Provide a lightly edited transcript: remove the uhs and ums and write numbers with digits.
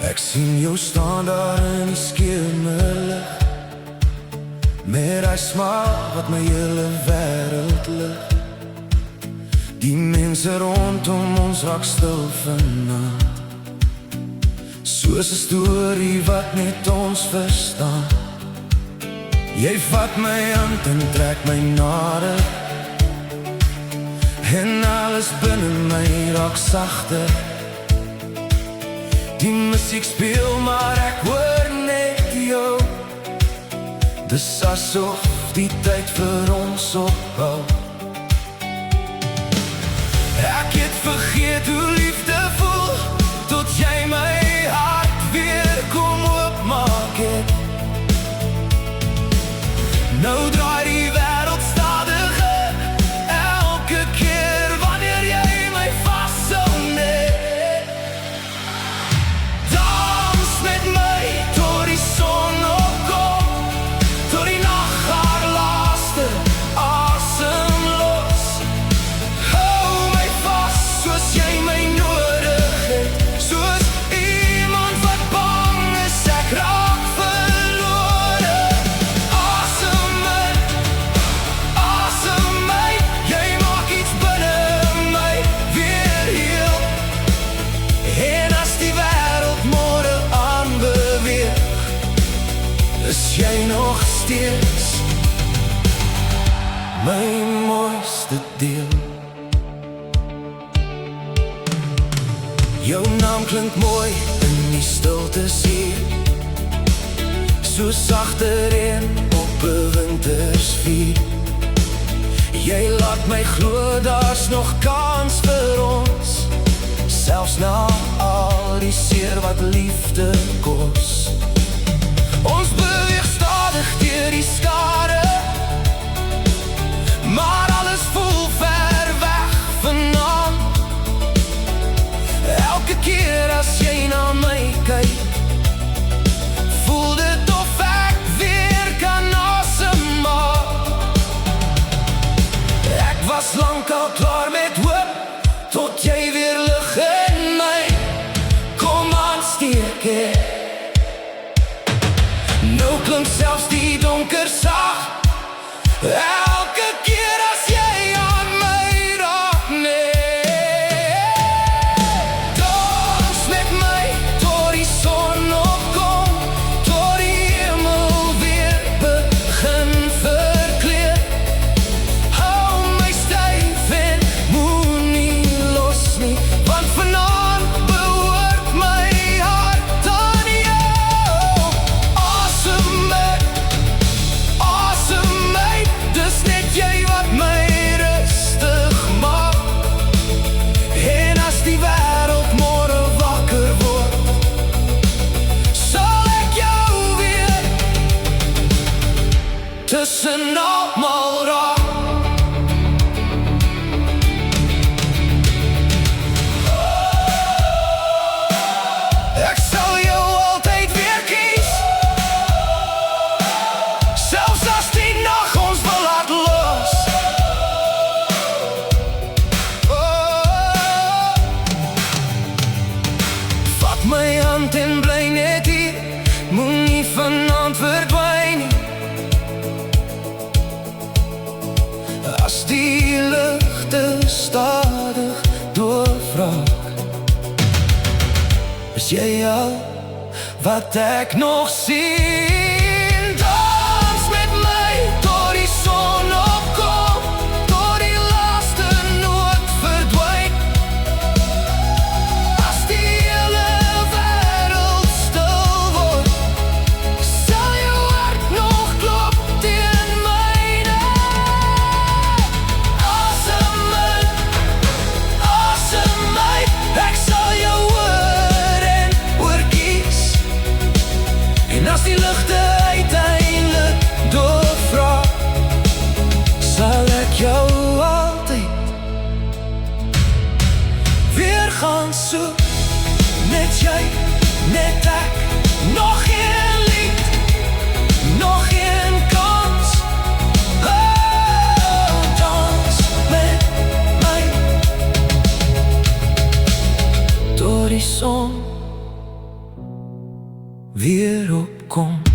Ek sien jou staan daar in die skemerlig, met die smaak wat my hele wêreld lig. Die mense rondom ons raak stil vanaand, soos 'n storie wat net ons verstaan. Jy vat my hand en trek my nader, en alles binne my raak sagter. Die musiek speel, maar ek hoor net jou. Dis asof die tyd vir ons ophou. Ek het vergeet hoe liefde voel, tot jy my hart weer kom oopmaak het. Nou draai die wêreld stadiger, elke keer wanneer jy my vashou net. Dans met my tot die son opkom, tot die nag haar laaste asem los. Hou my vas soos jy my nodig het, soos iemand wat bang is ek raak verlore. Asem my, jy maak iets binne my weer heel. En as die wêreld môre aanbeweeg, is jy nog steeds my mooiste deel. Jou naam klink mooi in die stiltes hier, so sagte reën op 'n wintersvuur. Jy laat my glo daar's nog kans vir ons, selfs na al die seer wat liefde kos. Ons beweeg stadig deur die skare, maar alles voel ver weg vanaand. Elke keer as jy na my kyk, voel dit of ek weer kan asemhaal. Ek was lankal klaar met hoop, tot jy weer lig in my kom aansteek het. Nou klink selfs die donker sag, elke keer as jy aan my raak net. Dans met my tot die son opkom, tot die hemel weer begin verkleur. Hou my styf en moenie los nie, want vanaand behoort my hart aan jou. Asem my, dis net jy wat my rustig maak. En as die wêreld môre wakker word, sal ek jou weer tussen almal raak. Ek sal jou altyd weer kies, selfs as die nag ons wil laat los. Vat my hand en bly net hier, moenie vanaand verdwyn nie. As die ligte stadig doorvraag, is jy al wat ek nog sien. Dans met my tot die son opkom, tot die laaste noot verdwyn. As die hele wêreld stil word, sal jou hart nog klop teen myne. Asem my, ek sal jou hoor en oorkies. En as die ligte gaan soek. Net jy, net ek, nog een lied, nog een kans. Oh, dans met my. Tot die son weer opkom.